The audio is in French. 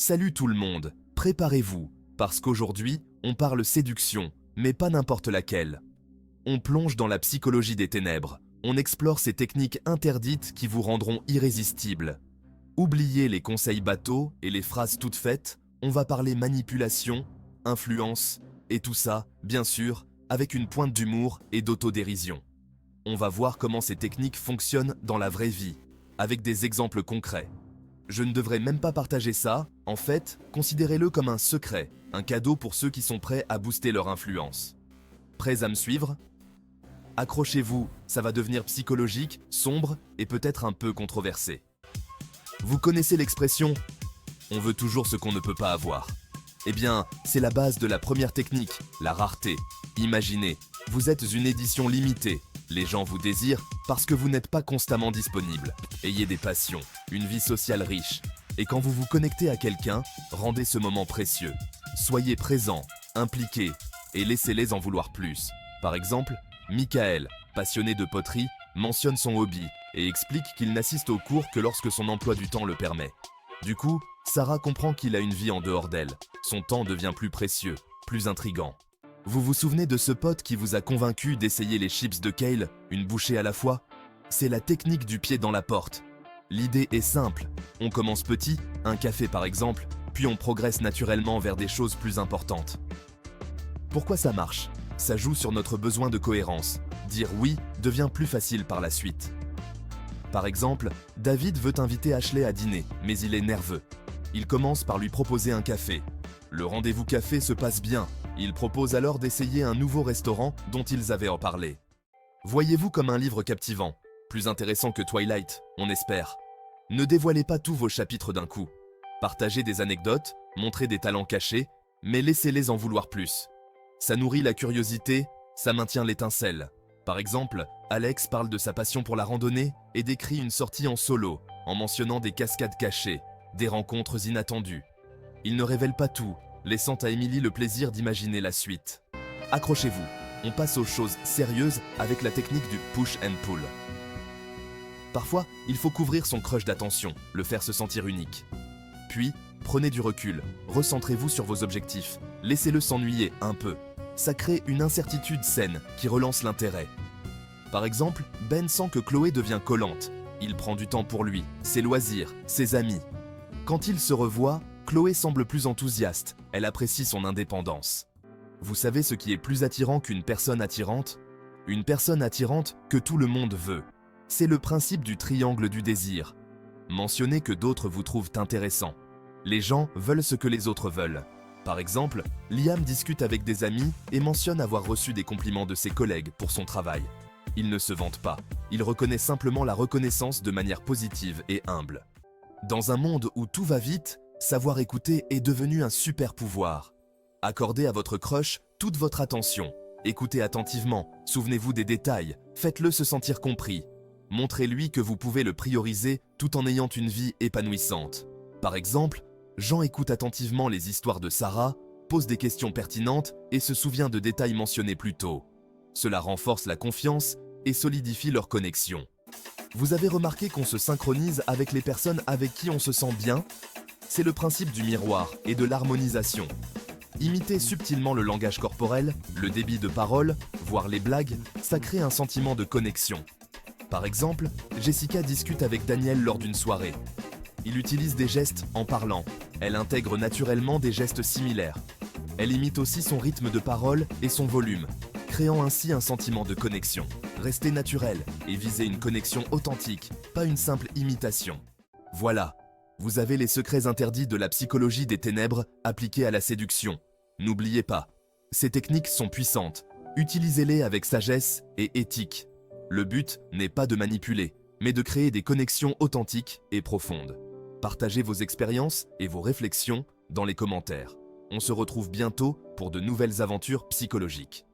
Salut tout le monde, préparez-vous, parce qu'aujourd'hui, on parle séduction, mais pas n'importe laquelle. On plonge dans la psychologie des ténèbres, on explore ces techniques interdites qui vous rendront irrésistibles. Oubliez les conseils bateaux et les phrases toutes faites, on va parler manipulation, influence, et tout ça, bien sûr, avec une pointe d'humour et d'autodérision. On va voir comment ces techniques fonctionnent dans la vraie vie, avec des exemples concrets. Je ne devrais même pas partager ça, en fait, considérez-le comme un secret, un cadeau pour ceux qui sont prêts à booster leur influence. Prêts à me suivre? Accrochez-vous, ça va devenir psychologique, sombre et peut-être un peu controversé. Vous connaissez l'expression « on veut toujours ce qu'on ne peut pas avoir ». Eh bien, c'est la base de la première technique, la rareté. Imaginez, vous êtes une édition limitée. Les gens vous désirent parce que vous n'êtes pas constamment disponible. Ayez des passions, une vie sociale riche. Et quand vous vous connectez à quelqu'un, rendez ce moment précieux. Soyez présent, impliqué, et laissez-les en vouloir plus. Par exemple, Michael, passionné de poterie, mentionne son hobby et explique qu'il n'assiste aux cours que lorsque son emploi du temps le permet. Du coup, Sarah comprend qu'il a une vie en dehors d'elle. Son temps devient plus précieux, plus intrigant. Vous vous souvenez de ce pote qui vous a convaincu d'essayer les chips de kale, une bouchée à la fois? C'est la technique du pied dans la porte. L'idée est simple, on commence petit, un café par exemple, puis on progresse naturellement vers des choses plus importantes. Pourquoi ça marche? Ça joue sur notre besoin de cohérence. Dire oui devient plus facile par la suite. Par exemple, David veut inviter Ashley à dîner, mais il est nerveux. Il commence par lui proposer un café. Le rendez-vous café se passe bien. Il propose alors d'essayer un nouveau restaurant dont ils avaient en parlé. Voyez-vous comme un livre captivant, plus intéressant que Twilight, on espère. Ne dévoilez pas tous vos chapitres d'un coup. Partagez des anecdotes, montrez des talents cachés, mais laissez-les en vouloir plus. Ça nourrit la curiosité, ça maintient l'étincelle. Par exemple, Alex parle de sa passion pour la randonnée et décrit une sortie en solo, en mentionnant des cascades cachées, des rencontres inattendues. Il ne révèle pas tout, laissant à Emily le plaisir d'imaginer la suite. Accrochez-vous, on passe aux choses sérieuses avec la technique du push and pull. Parfois, il faut couvrir son crush d'attention, le faire se sentir unique. Puis, prenez du recul, recentrez-vous sur vos objectifs, laissez-le s'ennuyer un peu. Ça crée une incertitude saine qui relance l'intérêt. Par exemple, Ben sent que Chloé devient collante. Il prend du temps pour lui, ses loisirs, ses amis. Quand il se revoit, Chloé semble plus enthousiaste, elle apprécie son indépendance. Vous savez ce qui est plus attirant qu'une personne attirante? Une personne attirante que tout le monde veut. C'est le principe du triangle du désir. Mentionnez que d'autres vous trouvent intéressant. Les gens veulent ce que les autres veulent. Par exemple, Liam discute avec des amis et mentionne avoir reçu des compliments de ses collègues pour son travail. Il ne se vante pas, il reconnaît simplement la reconnaissance de manière positive et humble. Dans un monde où tout va vite, savoir écouter est devenu un super pouvoir. Accordez à votre crush toute votre attention. Écoutez attentivement, souvenez-vous des détails, faites-le se sentir compris. Montrez-lui que vous pouvez le prioriser tout en ayant une vie épanouissante. Par exemple, Jean écoute attentivement les histoires de Sarah, pose des questions pertinentes et se souvient de détails mentionnés plus tôt. Cela renforce la confiance et solidifie leur connexion. Vous avez remarqué qu'on se synchronise avec les personnes avec qui on se sent bien? C'est le principe du miroir et de l'harmonisation. Imitez subtilement le langage corporel, le débit de parole, voire les blagues, ça crée un sentiment de connexion. Par exemple, Jessica discute avec Daniel lors d'une soirée. Il utilise des gestes en parlant. Elle intègre naturellement des gestes similaires. Elle imite aussi son rythme de parole et son volume, créant ainsi un sentiment de connexion. Restez naturel et visez une connexion authentique, pas une simple imitation. Voilà, vous avez les secrets interdits de la psychologie des ténèbres appliqués à la séduction. N'oubliez pas, ces techniques sont puissantes. Utilisez-les avec sagesse et éthique. Le but n'est pas de manipuler, mais de créer des connexions authentiques et profondes. Partagez vos expériences et vos réflexions dans les commentaires. On se retrouve bientôt pour de nouvelles aventures psychologiques.